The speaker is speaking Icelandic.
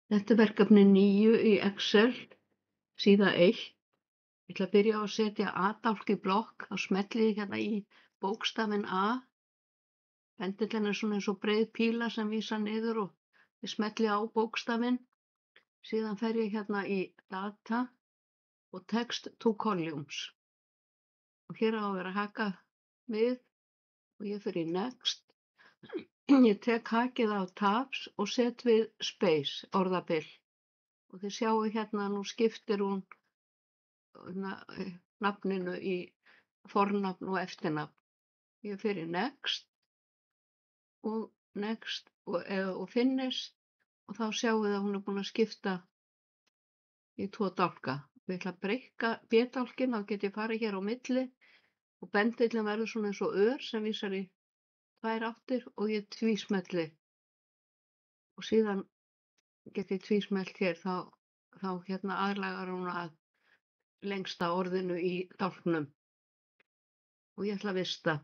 Þetta er verkefni 9 í Excel, síða 1. Ég ætla að byrja á að setja A-dálk í blokk. Þá smelli ég hérna í bókstafinn A. Pendillinn er svona eins og breið píla sem vísar niður og ég smelli á bókstafinn. Síðan fer ég hérna í Data og Text to Columns. Og hér á að vera haka við og ég fer í Next. Ég tek hakið á Tabs og set við Space, orðabil. Og þið sjáu hérna nú skiptir hún nafninu í fornafn og eftirnafn. Ég fer í Next og Finish og þá sjáum við að hún er búin að skipta í 2 dálka. Ég ætla að breikka B-dálkinn, þá get ég farið hér á milli og bendillinn verður svona eins og ör sem vísar í 2 áttir og ég tvísmelli. Og síðan get ég tvísmellt hér, þá hérna aðlagar hún að lengsta orðinu í dálknum. Og ég ætla að vista.